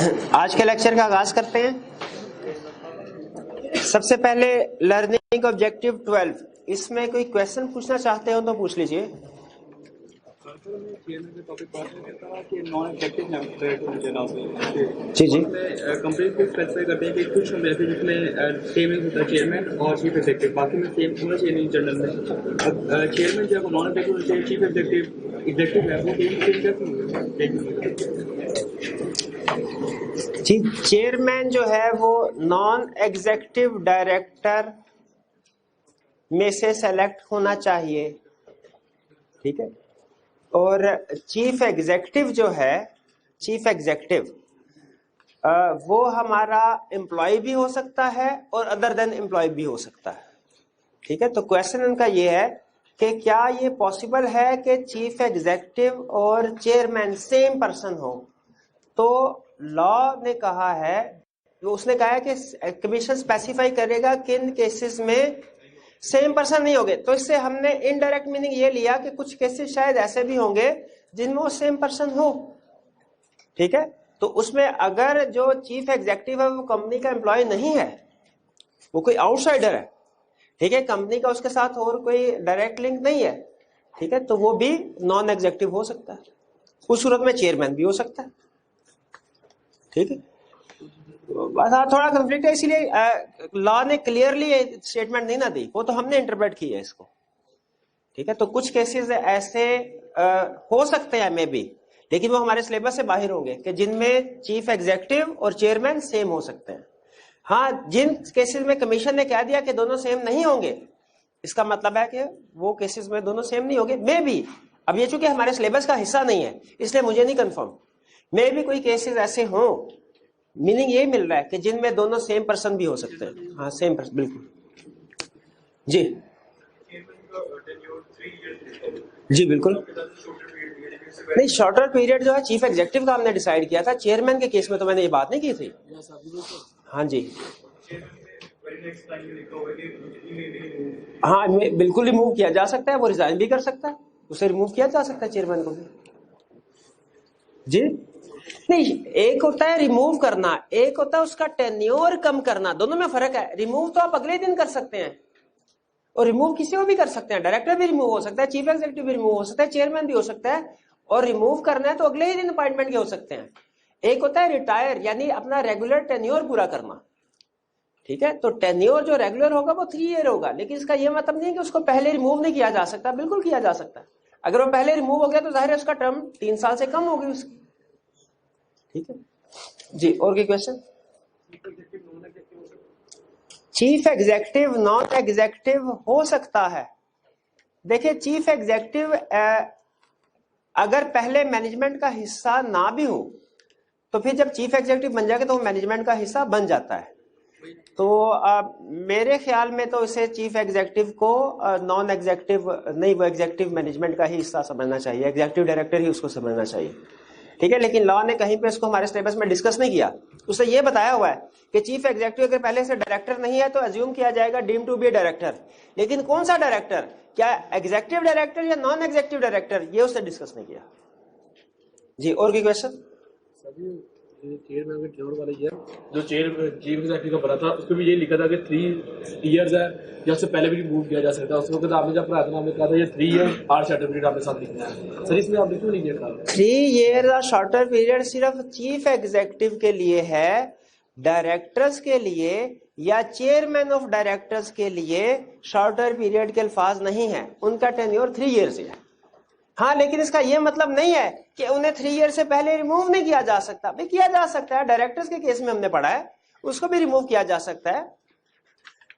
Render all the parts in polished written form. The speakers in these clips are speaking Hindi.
आज के लेक्चर का आगाज करते हैं। सबसे पहले लर्निंग ऑब्जेक्टिव 12, इसमें कोई क्वेश्चन पूछना चाहते हो तो पूछ लीजिए। जी जी, कंपनी को स्पेसिफाई करते हैं कि कुछ हम ऐसे जिसमें सेम होता है चेयरमैन और चीफ एग्जीक्यूटिव, बाकी में सेम होना चाहिए नहीं जनरल में। अब चेयरमैन जो है वो नॉन एग्जीक्यूटिव होना चाहिए, चीफ एग्जीक्यूटिव है वो सेम कैसे जी चेयरमैन जो है वो नॉन एग्जीक्यूटिव डायरेक्टर में से सेलेक्ट होना चाहिए, ठीक है। और चीफ एग्जीक्यूटिव जो है, चीफ एग्जीक्यूटिव वो हमारा एम्प्लॉय भी हो सकता है और अदर देन एम्प्लॉय भी हो सकता है, ठीक है। तो क्वेश्चन उनका ये है कि क्या ये पॉसिबल है कि चीफ एग्जीक्यूटिव और चेयरमैन सेम पर्सन हो। तो लॉ ने कहा है, उसने कहा है कि कमीशन स्पेसिफाई करेगा किन केसेस में सेम पर्सन नहीं होंगे। तो इससे हमने इनडायरेक्ट मीनिंग ये लिया कि कुछ केसेस शायद ऐसे भी होंगे जिनमें वो सेम पर्सन हो, ठीक है। तो उसमें अगर जो चीफ एग्जीक्यूटिव है वो कंपनी का एम्प्लॉय नहीं है, वो कोई आउटसाइडर है, ठीक है, कंपनी का उसके साथ और कोई डायरेक्ट लिंक नहीं है, ठीक है, तो वो भी नॉन एग्जीक्यूटिव हो सकता है। उस सूरत में चेयरमैन भी हो सकता है, ठीक है। बस थोड़ा कंफ्लिक्ट है, इसीलिए लॉ ने क्लियरली स्टेटमेंट नहीं ना दी, वो तो हमने इंटरप्रेट किया है इसको, ठीक है। तो कुछ केसेस ऐसे हो सकते हैं मे बी, लेकिन वो हमारे सिलेबस से बाहर होंगे कि जिनमें चीफ एग्जीक्यूटिव और चेयरमैन सेम हो सकते हैं। हाँ, जिन केसेस में कमीशन ने कह दिया कि दोनों सेम नहीं होंगे, इसका मतलब है कि वो केसेस में दोनों सेम नहीं होंगे मे बी। अब ये चूंकि हमारे सिलेबस का हिस्सा नहीं है इसलिए मुझे नहीं कंफर्म, मे भी कोई केसेस ऐसे हों, मीनिंग ये मिल रहा है कि जिनमें दोनों सेम पर्सन भी हो सकते हैं। हाँ सेम पर्सन, बिल्कुल जी जी बिल्कुल। नहीं, शॉर्टर पीरियड जो है चीफ एग्जीक्यूटिव का हमने डिसाइड किया था, चेयरमैन के केस में तो मैंने ये बात नहीं की थी। हाँ जी, हाँ बिल्कुल रिमूव किया जा सकता है, वो रिजाइन भी कर सकता है, उसे रिमूव किया जा सकता है चेयरमैन को भी। जी नहीं, एक होता है रिमूव करना, एक होता है उसका टेन्योर कम करना, दोनों में फर्क है। रिमूव तो आप अगले दिन कर सकते हैं और रिमूव किसी को भी कर सकते हैं, डायरेक्टर भी रिमूव हो सकता है, चीफ एग्जीक्यूटिव भी रिमूव हो सकता है, चेयरमैन भी हो सकता है। और रिमूव करना है तो अगले ही दिन अपॉइंटमेंट के हो सकते हैं। एक होता है रिटायर, यानी अपना रेगुलर टेन्योर पूरा करना, ठीक है। तो टेन्योर जो रेगुलर होगा वो 3 ईयर होगा, लेकिन इसका यह मतलब नहीं है कि उसको पहले रिमूव नहीं किया जा सकता, बिल्कुल किया जा सकता है। अगर वो पहले रिमूव हो गया तो जाहिर है उसका टर्म 3 साल से कम होगी उसकी, ठीक है जी। और कोई question? Chief executive non executive हो सकता है। देखिए चीफ एग्जीक्यूटिव अगर पहले मैनेजमेंट का हिस्सा ना भी हो तो फिर जब चीफ एग्जीक्यूटिव बन जाएगा तो वो मैनेजमेंट का हिस्सा बन जाता है। तो मेरे ख्याल में तो इसे चीफ एग्जीक्यूटिव को नॉन एग्जीक्यूटिव नहीं, वो एग्जीक्यूटिव मैनेजमेंट का ही हिस्सा समझना चाहिए, एग्जीक्यूटिव डायरेक्टर ही उसको समझना चाहिए, ठीक है। लेकिन लॉ ने कहीं पे इसको हमारे सिलेबस में डिस्कस नहीं किया। उसने ये बताया हुआ है कि चीफ एग्जीक्यूटिव अगर पहले से डायरेक्टर नहीं है तो अज्यूम किया जाएगा डीम टू बी डायरेक्टर, लेकिन कौन सा डायरेक्टर, क्या एग्जीक्यूटिव डायरेक्टर या नॉन एग्जीक्यूटिव डायरेक्टर, ये उसने डिस्कस नहीं किया जी। और कोई क्वेश्चन? चेयरमैन के टेन्योर वाला ईयर जो चीफ एग्जीक्यूटिव का बना था उसमें भी ये लिखा था कि 3 इयर्स है या उससे पहले भी रिमूव किया जा सकता है। उसमें आपने जब पढ़ाया था आपने कहा था ये 3 ईयर आर सर्टिफिकेट आपने साथ लिखना है। सर इसमें आप क्यों नहीं किया? 3 ईयर शॉर्टर पीरियड सिर्फ चीफ एग्जीक्यूटिव के लिए है, डायरेक्टर्स के लिए या चेयरमैन ऑफ डायरेक्टर्स के लिए शॉर्टर पीरियड के अल्फाज नहीं है, उनका टेन्योर 3 ईयर है। हाँ, लेकिन इसका यह मतलब नहीं है कि उन्हें 3 ईयर से पहले रिमूव नहीं किया जा सकता, भी किया जा सकता है। डायरेक्टर्स के केस में हमने पढ़ा है उसको भी रिमूव किया जा सकता है,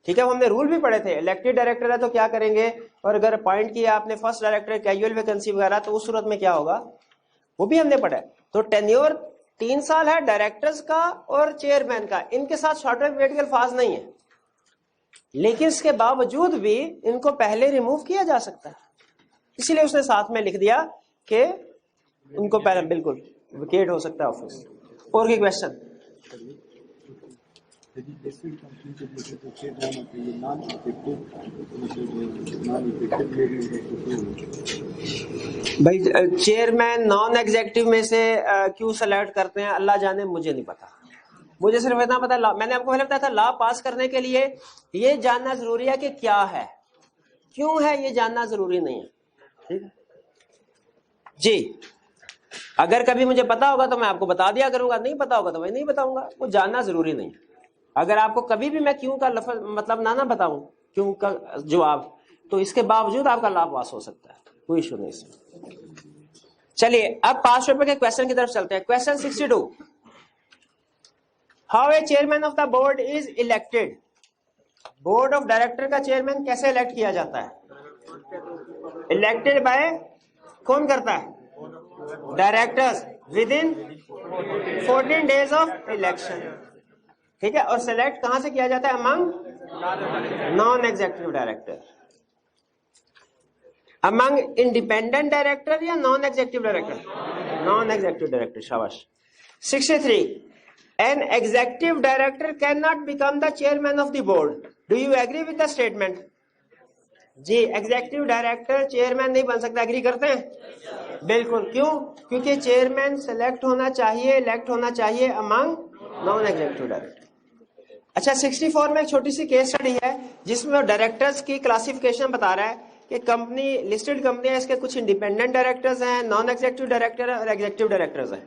ठीक है। हमने रूल भी पढ़े थे, इलेक्टेड डायरेक्टर है तो क्या करेंगे, और अगर अपॉइंट किया आपने फर्स्ट डायरेक्टर कैजुअल वैकेंसी वगैरह तो उस सूरत में क्या होगा, वो भी हमने पढ़ा है। तो टेन्योर 3 साल है डायरेक्टर्स का और चेयरमैन का, इनके साथ शॉर्टर पीरियड के अल्फाज नहीं है, लेकिन इसके बावजूद भी इनको पहले रिमूव किया जा सकता है, इसीलिए उसने साथ में लिख दिया कि उनको पहले बिल्कुल विकेट हो सकता है ऑफिस। और कोई क्वेश्चन? लिस्टेड कंपनी के जो चेयरमैन होते हैं ये नॉन इफेक्टिव भाई चेयरमैन नॉन एग्जेक्टिव में से क्यों सेलेक्ट करते हैं अल्लाह जाने, मुझे नहीं पता। मुझे सिर्फ इतना पता, मैंने आपको पहले बताया था, लॉ पास करने के लिए ये जानना जरूरी है कि क्या है, क्यों है, ये जानना जरूरी नहीं है। ठीक है जी, अगर कभी मुझे पता होगा तो मैं आपको बता दिया करूंगा, नहीं पता होगा तो मैं नहीं बताऊंगा, वो जानना जरूरी नहीं है। अगर आपको कभी भी मैं क्यों का लफ्ज मतलब ना बताऊं, क्यों का जवाब, तो इसके बावजूद आपका लॉ पास हो सकता है, कोई इशू नहीं इसमें। चलिए अब पास पेपर के क्वेश्चन की तरफ चलते हैं। Question 62, how a chairman of the board is elected. Board of director का चेयरमैन कैसे इलेक्ट किया जाता है? इलेक्टेड बाय, कौन करता है? Directors within 14 days of election. ठीक है, और सेलेक्ट कहां से किया जाता है? Among non executive director, among independent director या non executive director? Non executive director, शाबाश। 63, an executive director can not become the chairman of the board, do you agree with the statement? जी, एग्जेक्टिव डायरेक्टर चेयरमैन नहीं बन सकता, एग्री करते हैं? बिल्कुल। क्यों? क्योंकि चेयरमैन सेलेक्ट होना चाहिए, इलेक्ट होना चाहिए अमंग नॉन एग्जेक्टिव डायरेक्टर। अच्छा, 64 में एक छोटी सी केस स्टडी है जिसमें डायरेक्टर्स की क्लासिफिकेशन बता रहा है कि कंपनी, लिस्टेड कंपनी है, इसके कुछ इंडिपेंडेंट डायरेक्टर्स हैं, नॉन एग्जेक्टिव डायरेक्टर है और एग्जेक्टिव डायरेक्टर्स हैं।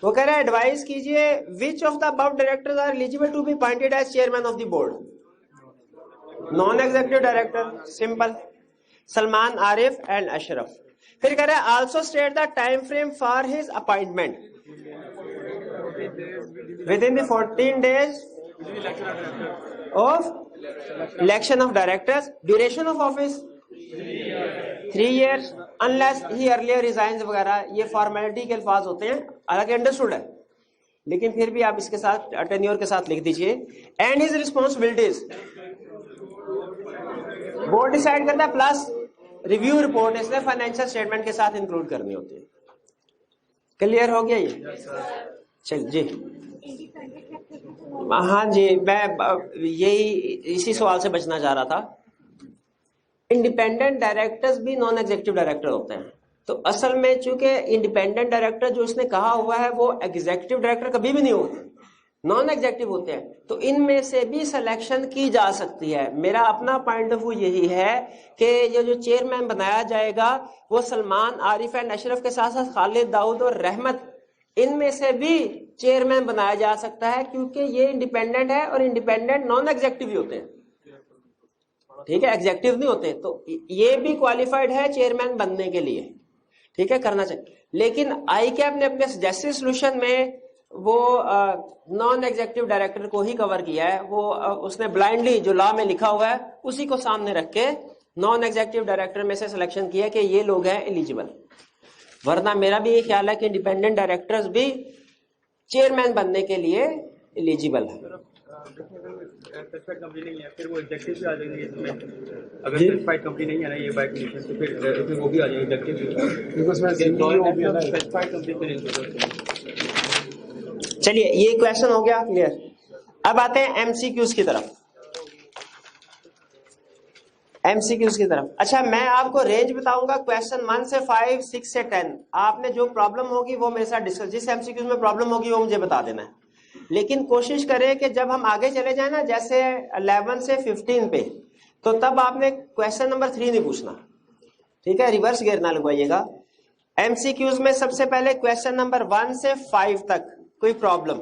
वो कह रहा है एडवाइस कीजिए which of the above directors are eligible to be appointed as chairman of the board. Non executive director, simple, Salman, Arif and Ashraf. फिर कह रहा है also state the time frame for his appointment within the 14 days of election of directors, duration of office 3 years unless he earlier resigns वगैरह, ये फॉर्मेलिटी के अल्फाज होते हैं, हालांकि अंडरस्टूड है, लेकिन फिर भी आप इसके साथ टेन्योर के साथ लिख दीजिए। And his responsibilities, board decide करता है, प्लस रिव्यू रिपोर्ट इसने फाइनेंशियल स्टेटमेंट के साथ इंक्लूड करनी होती है। क्लियर हो गया ये? चल जी, हाँ जी, मैं यही इसी सवाल से बचना चाह रहा था। इंडिपेंडेंट डायरेक्टर्स भी नॉन एग्जेक्टिव डायरेक्टर होते हैं, तो असल में चूंकि इंडिपेंडेंट डायरेक्टर जो इसने कहा हुआ है वो एग्जेक्टिव डायरेक्टर कभी भी नहीं होते, नॉन एग्जेक्टिव होते हैं, तो इनमें से भी सिलेक्शन की जा सकती है। मेरा अपना पॉइंट ऑफ व्यू यही है कि ये जो चेयरमैन बनाया जाएगा वो सलमान, आरिफ एंड अशरफ के साथ साथ खालिद, दाऊद और रहमत, इनमें से भी चेयरमैन बनाया जा सकता है, क्योंकि ये इंडिपेंडेंट है और इंडिपेंडेंट नॉन एग्जेक्टिव ही होते हैं। ठीक है, एग्जेक्टिव नहीं होते, तो ये भी क्वालिफाइड है चेयरमैन बनने के लिए। ठीक है, करना चाहिए। लेकिन आई कैप ने अपने सजेस्टेड सोल्यूशन में वो नॉन एग्जेक्टिव डायरेक्टर को ही कवर किया है। वो उसने ब्लाइंडली जो लॉ में लिखा हुआ है उसी को सामने रख के नॉन एग्जेक्टिव डायरेक्टर में से सिलेक्शन किया कि ये लोग हैं एलिजिबल। वरना मेरा भी ये ख्याल है कि इंडिपेंडेंट डायरेक्टर्स भी चेयरमैन बनने के लिए एलिजिबल है। सर्टिफाइड कंपनी नहीं है, फिर वो एग्जेक्टिव भी आ जाएंगे इसमें। अगर सर्टिफाइड कंपनी नहीं है ना ये बाय कंडीशन, तो फिर वो भी आ जाएंगे एग्जेक्टिव। सर्टिफाइड कंपनी फिर। चलिए, ये क्वेश्चन हो गया क्लियर। अब आते हैं एमसीक्यूज की तरफ। एमसीक्यूज की तरफ, अच्छा मैं आपको रेंज बताऊंगा क्वेश्चन 1 से 5, 6 से 10। आपने जो प्रॉब्लम होगी वो मेरे साथ डिस्कस, जिस एमसीक्यूज में प्रॉब्लम होगी वो मुझे बता देना है। लेकिन कोशिश करें कि जब हम आगे चले जाए ना, जैसे 11 से 15 पे, तो तब आपने क्वेश्चन नंबर 3 नहीं पूछना। ठीक है, रिवर्स गियर ना लगवाइएगा। एमसीक्यूज में सबसे पहले क्वेश्चन नंबर 1 से 5 तक कोई प्रॉब्लम,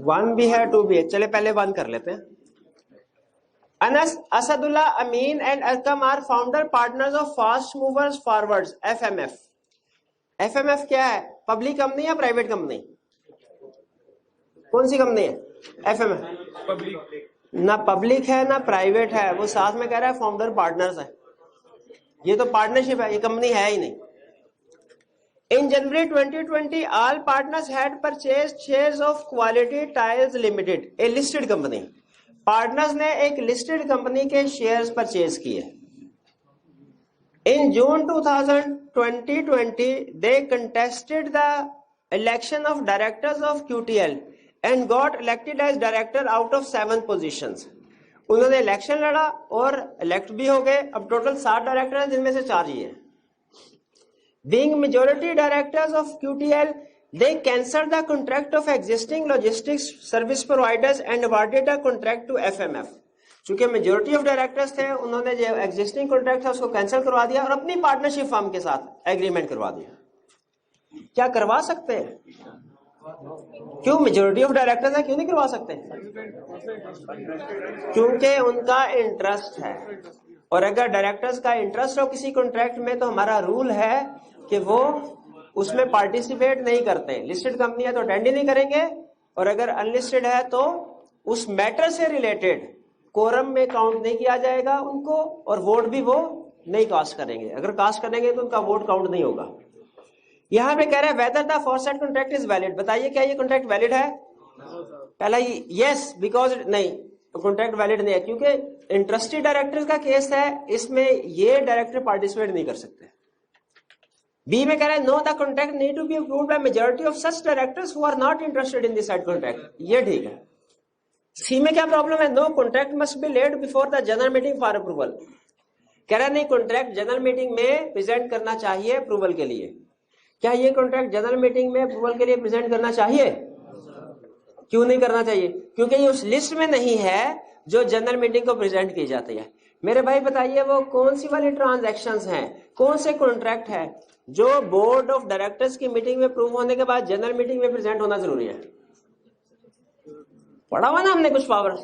1 भी है 2 भी है, चले पहले 1 कर लेते हैं। Anas, Asadullah, Amin and Arqam are founder partners of Fast Movers Forwards, FMF. FMF क्या है? पब्लिक कंपनी या प्राइवेट कंपनी? कौन सी कंपनी है एफएमएफ? पब्लिक, ना पब्लिक है ना प्राइवेट है, वो साथ में कह रहा है फाउंडर पार्टनर्स है। ये तो पार्टनरशिप है, ये कंपनी है ही नहीं। In January 2020, all partners had purchased shares of Quality Tiles Limited, a listed company. Partners ने एक लिस्टेड कंपनी के शेयर्स परचेज किए। In June 2020, they contested the election of directors of QTL and got elected as director out of 7 positions. उन्होंने इलेक्शन लड़ा और इलेक्ट भी हो गए. अब टोटल 7 डायरेक्टर हैं जिनमें से 4 ही हैं. Being majority directors of QTL, they cancelled the contract of existing logistics service providers and awarded a contract to FMF. चूंकि मेजोरिटी ऑफ डायरेक्टर्स थे, उन्होंने जो एग्जिस्टिंग कॉन्ट्रैक्ट था उसको कैंसिल करवा दिया और अपनी पार्टनरशिप फर्म के साथ एग्रीमेंट करवा दिया. क्या करवा सकते हैं? क्यों? मेजोरिटी ऑफ डायरेक्टर्स है, क्यों नहीं करवा सकते? क्योंकि उनका इंटरेस्ट है. और अगर डायरेक्टर्स का इंटरेस्ट हो किसी कॉन्ट्रैक्ट में तो हमारा रूल है कि वो उसमें पार्टिसिपेट नहीं करते. लिस्टेड कंपनी है तो अटेंड ही नहीं करेंगे, और अगर अनलिस्टेड है तो उस मैटर से रिलेटेड कोरम में काउंट नहीं किया जाएगा उनको, और वोट भी वो नहीं कास्ट करेंगे. अगर कास्ट करेंगे तो उनका वोट काउंट नहीं होगा. यहां पे कह रहा है whether the forward contract is valid. बताइए क्या ये कॉन्ट्रैक्ट वैलिड है? पहला यस, बिकॉज नहीं, कॉन्ट्रैक्ट वैलिड नहीं है क्योंकि इंटरेस्टेड डायरेक्टर का केस है, इसमें ये डायरेक्टर पार्टिसिपेट नहीं कर सकते. बी में कह रहा है no the contract need to be approved by majority of such directors who are not interested in this side contract. ये ठीक है. सी में क्या प्रॉब्लम है? No contract must be laid before the general meeting for approval. कह रहा है नहीं, कॉन्ट्रैक्ट जनरल मीटिंग में प्रेजेंट करना चाहिए अप्रूवल के लिए. क्या ये कॉन्ट्रैक्ट जनरल मीटिंग में अप्रूवल के लिए प्रेजेंट करना चाहिए? क्यों नहीं करना चाहिए? क्योंकि ये उस लिस्ट में नहीं है जो जनरल मीटिंग को प्रेजेंट की जाती है. मेरे भाई बताइए वो कौन सी वाली ट्रांजैक्शंस हैं, कौन से कॉन्ट्रैक्ट है जो बोर्ड ऑफ डायरेक्टर्स की मीटिंग में अप्रूव होने के बाद जनरल मीटिंग में प्रेजेंट होना जरूरी है? पढ़ा हुआ ना हमने कुछ पावर्स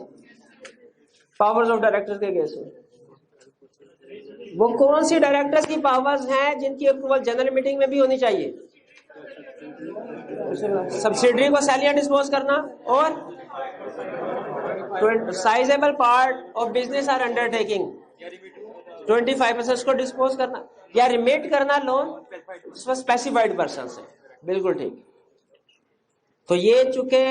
ऑफ डायरेक्टर्स के केस में. वो कौन सी डायरेक्टर्स की पावर्स हैं जिनकी अप्रूवल जनरल मीटिंग में भी होनी चाहिए? सब्सिडरी को सैलियां डिस्पोज करना और sizeable part of business or undertaking 25% को डिस्पोज करना या रिमिट करना लोन स्पेसिफाइड पर्सन से. बिल्कुल ठीक. तो ये चूंकि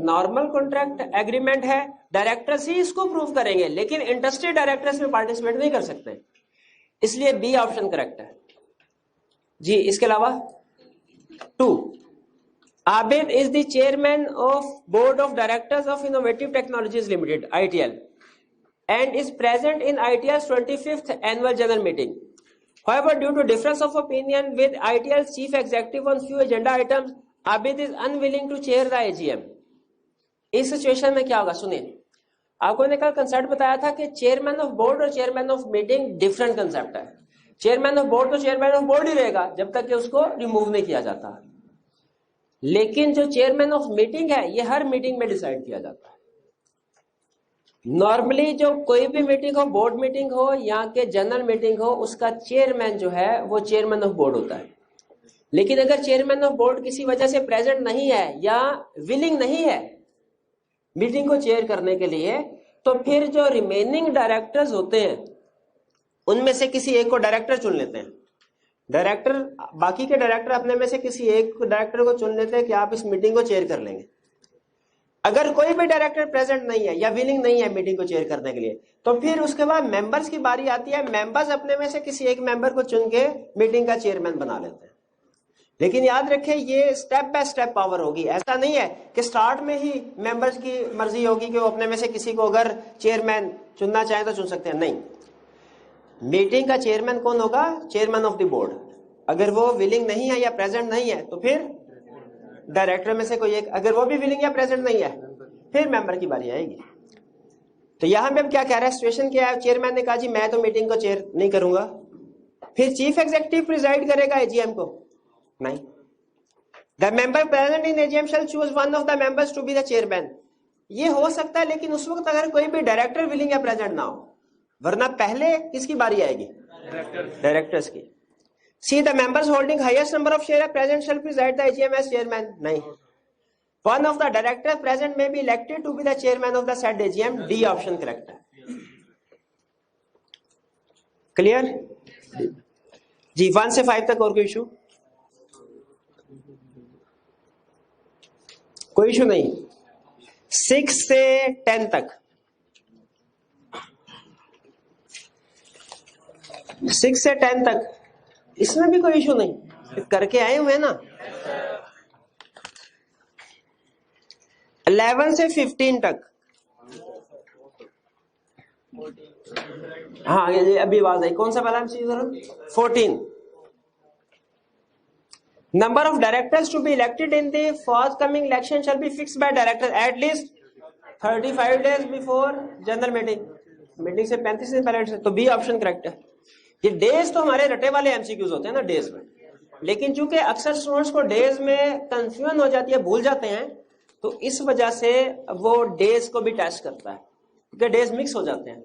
नॉर्मल कॉन्ट्रैक्ट एग्रीमेंट है, डायरेक्टर्स ही इसको प्रूव करेंगे, लेकिन इंटरेस्टेड डायरेक्टर्स में पार्टिसिपेट नहीं कर सकते, इसलिए बी ऑप्शन करेक्ट है जी. इसके अलावा 2, Abid is the chairman of board of directors of innovative technologies limited ITL and is present in ITL's 25th annual general meeting. However, due to difference of opinion with ITL's chief executive on few agenda items, Abid is unwilling to chair the AGM. इस सिचुएशन में क्या होगा सुनिए. आपको ने कल कंसेप्ट बताया था कि चेयरमैन ऑफ बोर्ड और chairman of meeting different concept है. चेयरमैन ऑफ बोर्ड तो चेयरमैन ऑफ बोर्ड ही रहेगा जब तक कि उसको रिमूव नहीं किया जाता, लेकिन जो चेयरमैन ऑफ मीटिंग है ये हर मीटिंग में डिसाइड किया जाता है. नॉर्मली जो कोई भी मीटिंग हो, बोर्ड मीटिंग हो या के जनरल मीटिंग हो, उसका चेयरमैन जो है वो चेयरमैन ऑफ बोर्ड होता है. लेकिन अगर चेयरमैन ऑफ बोर्ड किसी वजह से प्रेजेंट नहीं है या विलिंग नहीं है मीटिंग को चेयर करने के लिए, तो फिर जो रिमेनिंग डायरेक्टर्स होते हैं उनमें से किसी एक को डायरेक्टर चुन लेते हैं. डायरेक्टर, बाकी के डायरेक्टर अपने में से किसी एक डायरेक्टर को चुन लेते हैं कि आप इस मीटिंग को चेयर कर लेंगे. अगर कोई भी डायरेक्टर प्रेजेंट नहीं है या विलिंग नहीं है मीटिंग को चेयर करने के लिए, तो फिर उसके बाद मेंबर्स की बारी आती है. मेंबर्स अपने में से किसी एक मेंबर को चुन के मीटिंग का चेयरमैन बना लेते हैं. लेकिन याद रखें ये स्टेप बाय स्टेप पावर होगी. ऐसा नहीं है कि स्टार्ट में ही मेंबर्स की मर्जी होगी कि वो अपने में से किसी को अगर चेयरमैन चुनना चाहे तो चुन सकते हैं. नहीं, मीटिंग का चेयरमैन कौन होगा? Chairman of the board. अगर वो विलिंग नहीं है या प्रेजेंट नहीं है तो फिर डायरेक्टर में से कोई एक, अगर वो भी विलिंग या प्रेजेंट नहीं है फिर मेंबर की बारी आएगी. तो यहां पे अब क्या कह रहा है, सिचुएशन क्या है? चेयरमैन ने कहा जी मैं तो मीटिंग को चेयर नहीं करूंगा, फिर चीफ एग्जीक्यूटिव प्रिजाइड करेगा एजीएम को? नहीं. The member present in AGM shall choose one of the members to be the chairman. ये हो सकता है, लेकिन उस वक्त अगर कोई भी डायरेक्टर विलिंग या प्रेजेंट ना हो, वरना पहले किसकी बारी आएगी? डायरेक्टर्स की. C the members holding highest number of share present shall preside the AGM as chairman. नहीं. One of the director present may be elected to be the chairman of the said AGM. D option correct है. क्लियर जी? 1 से 5 तक और कोई इशू? कोई इशू नहीं. 6 से 10 तक, 6 से 10 तक इसमें भी कोई इशू नहीं. करके आए हुए ना. 11 से 15 तक। हाँ ये अभी आवाज आई, कौन सा पहला MCQ? 14। Number of directors to be elected in the forthcoming election shall be fixed by director at least 35 days before general meeting से 35 दिन पहले। तो बी ऑप्शन करेक्ट है। ये डेज तो हमारे रटे वाले एमसीक्यूज होते हैं ना डेज में, लेकिन चूंकि अक्सर स्टूडेंट्स को डेज में कंफ्यूजन हो जाती है, भूल जाते हैं, तो इस वजह से वो डेज को भी टेस्ट करता है, क्योंकि डेज मिक्स हो जाते हैं।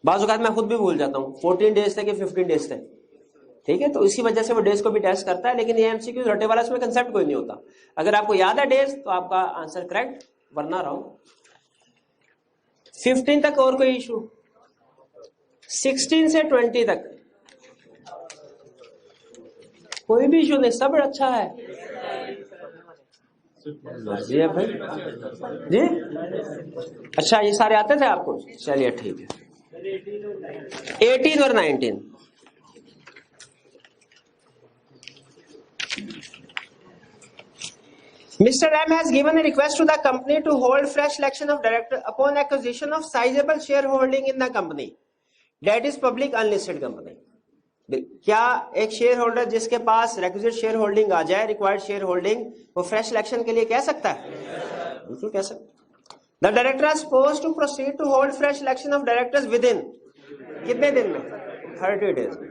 बाज़ औक़ात मैं खुद भी भूल जाता हूँ 14 डेज थे कि 15 डेज थे, ठीक है, तो इसी वजह से वो डेज को भी टेस्ट करता है। लेकिन ये एमसीक्यू रटे वाला, इसमें कंसेप्ट कोई नहीं होता। अगर आपको याद है डेज तो आपका आंसर करेक्ट, वरना रॉन्ग। 15 तक और कोई इशू? 16 से 20 तक कोई भी इशू नहीं, सब अच्छा है। जी है भाई जी, अच्छा ये सारे आते थे आपको, चलिए ठीक है। 18 और 19 Mr. M has given a request to the company to hold fresh election of director upon acquisition of sizable shareholding in the company that is public unlisted company। क्या एक शेयर होल्डर जिसके पास रिक्विजिट शेयर होल्डिंग आ जाए, रिक्वायर्ड शेयर होल्डिंग, वो फ्रेश इलेक्शन के लिए कह सकता है? बिल्कुल कह सकता। The director are supposed to proceed to hold fresh election of directors within कितने दिन में? 30 डेज में।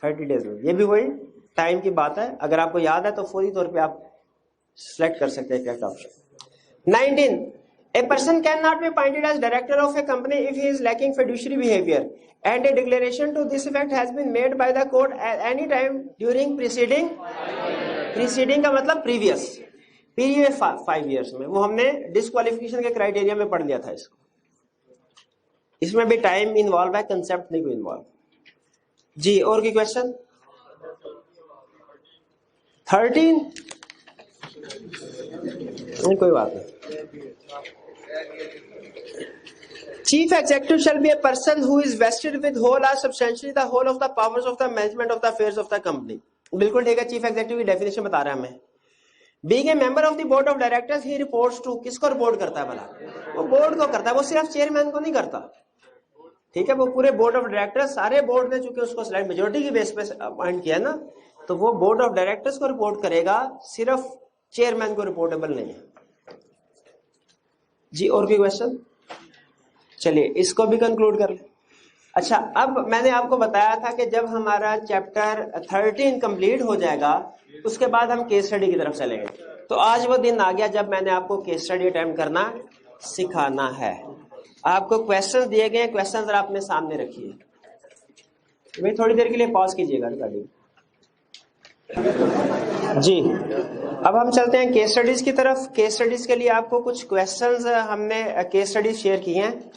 30 डेज में, ये भी वही टाइम की बात है। अगर आपको याद है तो फौरी तौर पे आप सिलेक्ट कर सकते हैं correct option. 19 A person cannot be appointed as director of a company if he is lacking fiduciary behavior and a declaration to this effect has been made by the court at any time during preceding का मतलब previous 5 years में। वो हमने डिस्क्वालिफिकेशन के क्राइटेरिया में पढ़ लिया था इसको। इसमें भी टाइम इन्वॉल्व है, कंसेप्ट नहीं कोई इन्वॉल्व। जी और कोई क्वेश्चन? 13 कोई बात नहीं। Chief executive shall be a person who is vested with whole or substantially the whole of the powers of the management of the affairs of the company। बिल्कुल ठीक है, चीफ एग्जीक्यूटिव की डेफिनेशन बता रहा है हमें। Being a member of the board of directors, he reports to, किसको रिपोर्ट करता है भला? वो बोर्ड को करता है, वो सिर्फ चेयरमैन को नहीं करता, ठीक है, वो पूरे बोर्ड ऑफ डायरेक्टर्स, सारे बोर्ड ने चूंकि उसको सिलेक्ट मेजोरिटी की बेस पे अपॉइंट किया ना, तो वो बोर्ड ऑफ डायरेक्टर्स को रिपोर्ट करेगा, सिर्फ चेयरमैन को रिपोर्टेबल नहीं है। जी और भी क्वेश्चन? चलिए इसको भी कंक्लूड कर ले। अच्छा, अब मैंने आपको बताया था कि जब हमारा चैप्टर 13 कंप्लीट हो जाएगा उसके बाद हम केस स्टडी की तरफ चलेंगे। तो आज वो दिन आ गया जब मैंने आपको केस स्टडी अटेम्प्ट करना सिखाना है। आपको क्वेश्चंस दिए गए हैं, क्वेश्चंस जरा अपने सामने रखिए। भाई थोड़ी देर के लिए पॉज कीजिएगा रिकॉर्डिंग। जी अब हम चलते हैं केस स्टडीज की तरफ। केस स्टडीज के लिए आपको कुछ क्वेश्चंस हमने केस स्टडीज शेयर की हैं।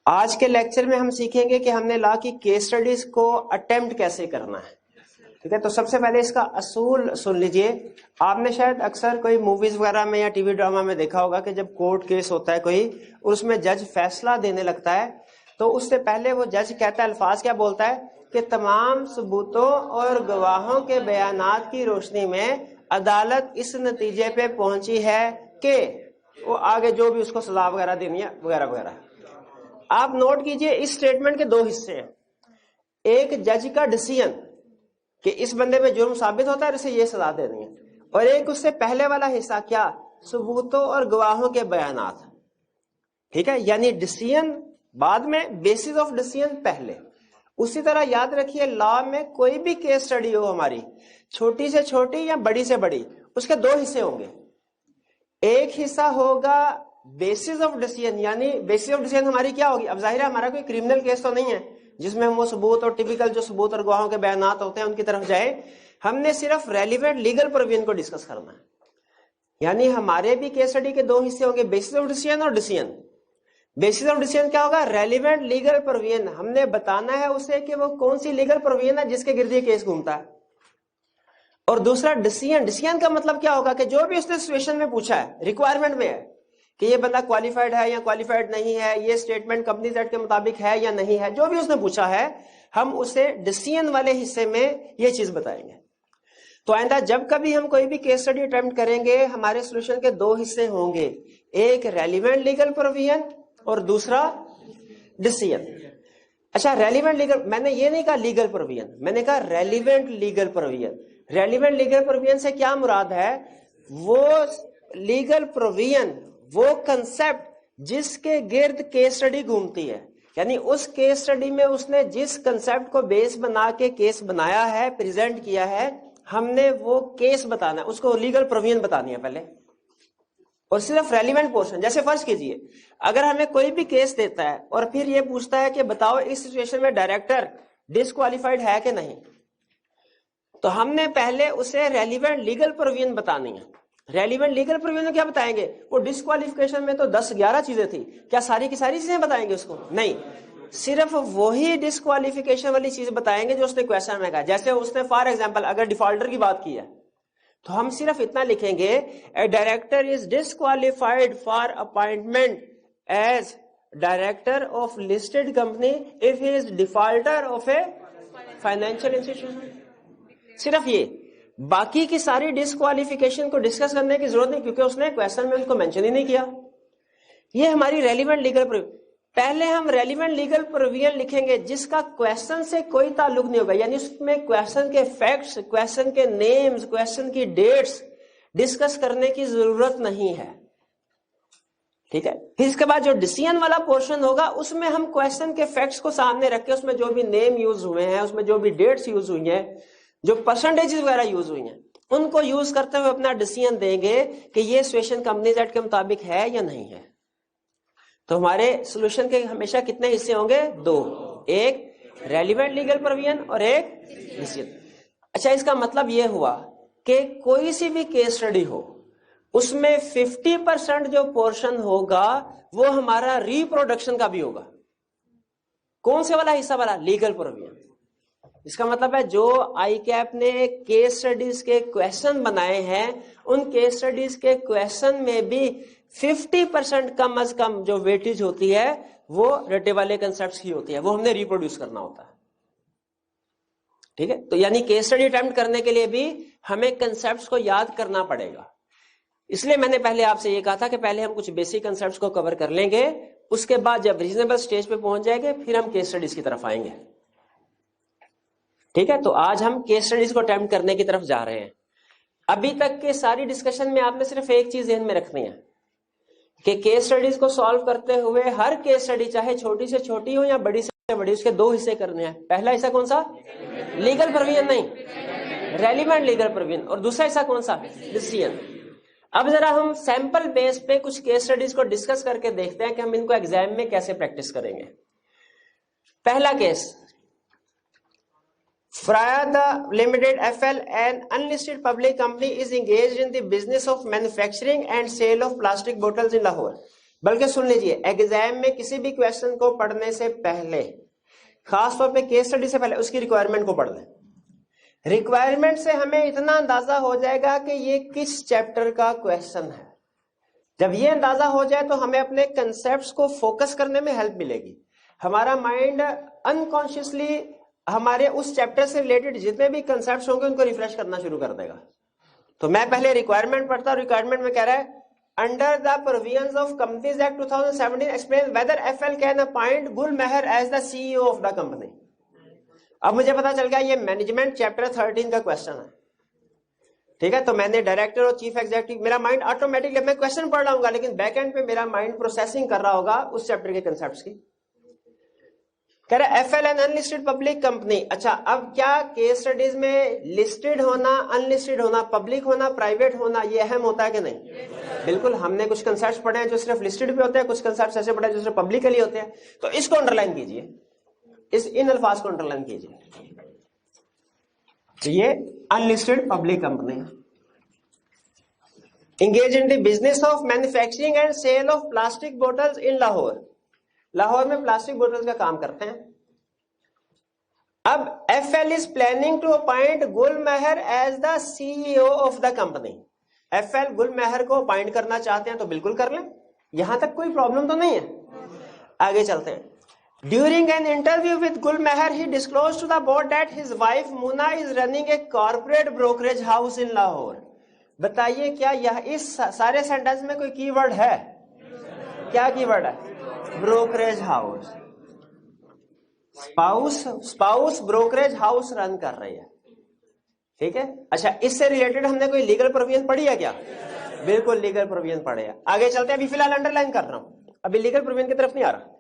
आज के लेक्चर में हम सीखेंगे कि हमने लॉ की केस स्टडीज को अटेम्प्ट कैसे करना है, ठीक है। तो सबसे पहले इसका असूल सुन लीजिए। आपने शायद अक्सर कोई मूवीज वगैरह में या टीवी ड्रामा में देखा होगा कि जब कोर्ट केस होता है कोई और उसमें जज फैसला देने लगता है तो उससे पहले वो जज कहता है, अल्फाज क्या बोलता है कि तमाम सबूतों और गवाहों के बयानात की रोशनी में अदालत इस नतीजे पे पहुंची है कि वो आगे जो भी उसको सजा वगैरह देनी है वगैरह वगैरह। आप नोट कीजिए इस स्टेटमेंट के दो हिस्से हैं। एक जज का डिसीजन कि इस बंदे में जुर्म साबित होता है, इसे ये सजा देनी है, और एक उससे पहले वाला हिस्सा क्या, सबूतों और गवाहों के बयानात, ठीक है। यानी डिसीजन बाद में, बेसिस ऑफ डिसीजन पहले। उसी तरह याद रखिए लॉ में कोई भी केस स्टडी हो हमारी, छोटी से छोटी या बड़ी से बड़ी, उसके दो हिस्से होंगे। एक हिस्सा होगा बेसिस ऑफ डिसीजन, यानी बेसिस ऑफ डिसीजन हमारी क्या होगी। अब जाहिर है हमारा कोई क्रिमिनल केस तो नहीं है जिसमें हम वो सबूत और टिपिकल जो सबूत और गवाहों के बयानात होते हैं उनकी तरफ जाए। हमने सिर्फ रेलिवेंट लीगल प्रोविजन को डिस्कस करना है। यानी हमारे भी केस स्टडी के दो हिस्से होंगे, बेसिस ऑफ डिसीजन और डिसीजन। बेसिस ऑफ डिसीजन क्या होगा, रेलिवेंट लीगल प्रोविजन। हमने बताना है उसे कि वो कौन सी लीगल प्रोविजन है जिसके गिर्द ये केस घूमता है। और दूसरा डिसीजन, डिसीजन का मतलब क्या होगा कि जो भी उसने सिचुएशन में पूछा है, रिक्वायरमेंट में है कि ये बंदा क्वालिफाइड है या क्वालिफाइड नहीं है, ये स्टेटमेंट कंपनीज एक्ट के मुताबिक है या नहीं है, जो भी उसने पूछा है हम उसे डिसीजन वाले हिस्से में ये चीज बताएंगे। तो आइंदा जब कभी हम कोई भी केस स्टडी अटेम्प्ट करेंगे, हमारे सॉल्यूशन के दो हिस्से होंगे, एक रेलिवेंट लीगल प्रोविजन और दूसरा डिसीजन। अच्छा, रेलिवेंट लीगल, मैंने ये नहीं कहा लीगल प्रोविजन, मैंने कहा relevant legal provision. Relevant legal provision से क्या मुराद है? वो लीगल प्रोविजन, वो कंसेप्ट जिसके गिर्द केस स्टडी घूमती है, यानी उस केस स्टडी में उसने जिस कंसेप्ट को बेस बना के केस बनाया है, प्रेजेंट किया है, हमने वो केस बताना है, उसको लीगल प्रोविजन बतानी है पहले, और सिर्फ रेलिवेंट पोर्शन। जैसे फर्ज कीजिए, अगर हमें कोई भी केस देता है और फिर ये पूछता है कि बताओ इस सिचुएशन में डायरेक्टर डिस्क्वालिफाइड है कि नहीं, तो हमने पहले उसे रेलिवेंट लीगल प्रोविजन बतानी है। रेलिवेंट लीगल प्रोविजन में क्या बताएंगे? वो डिस्क्वालिफिकेशन में तो 10-11 चीजें थी, क्या सारी की सारी चीजें बताएंगे उसको? नहीं, सिर्फ वही डिस्क्वालिफिकेशन वाली चीज बताएंगे जो उसने क्वेश्चन में कहा। जैसे उसने फॉर एग्जांपल अगर डिफॉल्टर की बात की है, तो हम सिर्फ इतना लिखेंगे, a director is disqualified for appointment as director of listed company if he is defaulter of a financial institution. सिर्फ ये, बाकी की सारी डिस्क्वालिफिकेशन को डिस्कस करने की जरूरत नहीं, क्योंकि उसने क्वेश्चन में उनको मेंशन ही नहीं किया। ये हमारी रेलिवेंट लीगल प्रोविजन। पहले हम रेलिवेंट लीगल प्रोविजन लिखेंगे जिसका क्वेश्चन से कोई ताल्लुक नहीं होगा, यानी उसमें क्वेश्चन के फैक्ट्स, क्वेश्चन के नेम्स, क्वेश्चन की डेट्स डिस्कस करने की जरूरत नहीं है, ठीक है। फिर इसके बाद जो डिसीजन वाला पोर्शन होगा, उसमें हम क्वेश्चन के फैक्ट्स को सामने रख के, उसमें जो भी नेम यूज हुए हैं, उसमें जो भी डेट्स यूज हुई हैं, जो परसेंटेज वगैरह यूज हुई हैं, उनको यूज करते हुए अपना डिसीजन देंगे कि ये सिचुएशन कंपनीज एक्ट के मुताबिक है या नहीं है। तो हमारे सॉल्यूशन के हमेशा कितने हिस्से होंगे? 2, एक रेलिवेंट लीगल प्रोविजन और एक डिसीजन। अच्छा, इसका मतलब यह हुआ कि कोई सी भी केस स्टडी हो, उसमें 50% जो पोर्शन होगा वो हमारा रिप्रोडक्शन का भी होगा। कौन से वाला हिस्सा वाला? Legal provision. इसका मतलब है जो आईकैप ने केस स्टडीज के क्वेश्चन बनाए हैं, उन केस स्टडीज के क्वेश्चन में भी 50% कम अज कम जो वेटेज होती है वो रटे वाले कंसेप्ट्स की होती है, वो हमने रिप्रोड्यूस करना होता है, ठीक है। तो यानी केस स्टडी अटेम्प्ट करने के लिए भी हमें कंसेप्ट्स को याद करना पड़ेगा। इसलिए मैंने पहले आपसे ये कहा था कि पहले हम कुछ बेसिक कंसेप्ट्स को कवर कर लेंगे, उसके बाद जब रीजनेबल स्टेज पे पहुंच जाएंगे फिर हम केस स्टडीज की तरफ आएंगे, ठीक है। तो आज हम केस स्टडीज को अटेम्प्ट करने की तरफ जा रहे हैं। अभी तक के सारी डिस्कशन में आपने सिर्फ एक चीज ध्यान में रखनी है कि केस स्टडीज को सॉल्व करते हुए हर केस स्टडी चाहे छोटी से छोटी हो या बड़ी से बड़ी, उसके 2 हिस्से करने हैं। पहला हिस्सा कौन सा? लीगल प्रोविजन नहीं, रेलिवेंट लीगल प्रोविजन, और दूसरा हिस्सा कौन सा? डिसीजन। अब जरा हम सैंपल बेस पे कुछ केस स्टडीज को डिस्कस करके देखते हैं कि हम इनको एग्जाम में कैसे प्रैक्टिस करेंगे। पहला case, Frayada Limited FL, an unlisted public company, is engaged in the business of manufacturing and sale of plastic bottles in Lahore. बल्कि सुन लीजिए, एग्जाम में किसी भी क्वेश्चन को पढ़ने से पहले, खासतौर पे केस स्टडी से पहले, उसकी रिक्वायरमेंट को पढ़ लें। रिक्वायरमेंट से हमें इतना अंदाजा हो जाएगा कि ये किस चैप्टर का क्वेश्चन है। जब ये अंदाजा हो जाए तो हमें अपने कंसेप्ट्स को फोकस करने में हेल्प मिलेगी। हमारा माइंड अनकॉन्शियसली हमारे उस चैप्टर से रिलेटेड जितने भी कंसेप्ट्स होंगे उनको रिफ्रेश करना शुरू कर देगा। तो मैं पहले रिक्वायरमेंट पढ़ता हूं। रिक्वायरमेंट में कह रहा है, under the provisions of Companies Act 2017 explain whether FL can appoint Gul Mehar as the CEO of the company. अब मुझे पता चल गया ये मैनेजमेंट चैप्टर 13 का क्वेश्चन है, ठीक है। तो मैंने डायरेक्टर और चीफ एग्जीक्यूटिव, मेरा माइंड ऑटोमेटिकली, मैं क्वेश्चन पढ़ रहा हूंगा लेकिन बैक एंड पे मेरा माइंड प्रोसेसिंग कर रहा होगा उस चैप्टर के कंसेप्ट्स की। कह रहा है एफएल एन अनलिस्टेड पब्लिक कंपनी। अच्छा, अब क्या केस स्टडीज में लिस्टेड होना, अनलिस्टेड होना, पब्लिक होना, प्राइवेट होना, ये अहम होता है कि नहीं? बिल्कुल। हमने कुछ कंसेप्ट्स पढ़े हैं जो सिर्फ लिस्टेड पे होते हैं, कुछ कंसेप्ट्स ऐसे पढ़े हैं जो सिर्फ पब्लिक के लिए होते हैं। तो इसको अंडरलाइन कीजिए, इन अल्फाज को अंडरलाइन कीजिए। तो ये unlisted public company engaged in the business of manufacturing and sale of plastic bottles in Lahore. Lahore में प्लास्टिक बोतल का काम करते हैं। अब FL is planning to appoint Gul Mehar as the CEO of the company. FL Gul Mehar को अपॉइंट करना चाहते हैं तो बिल्कुल कर लें, यहां तक कोई प्रॉब्लम तो नहीं है। आगे चलते हैं। During an interview with Gul Meher, he disclosed to the board that his wife Muna is running a corporate brokerage house in Lahore. बताइए क्या यह इस सारे सेंटेंस में कोई कीवर्ड है? क्या कीवर्ड है? Brokerage house. Spouse brokerage house run कर रही है, ठीक है। अच्छा, इससे रिलेटेड हमने कोई लीगल प्रोविजन पढ़ी है क्या? बिल्कुल लीगल प्रोविजन पढ़े है। आगे चलते हैं, अभी फिलहाल अंडरलाइन कर रहा हूं, अभी लीगल प्रोविजन की तरफ नहीं आ रहा।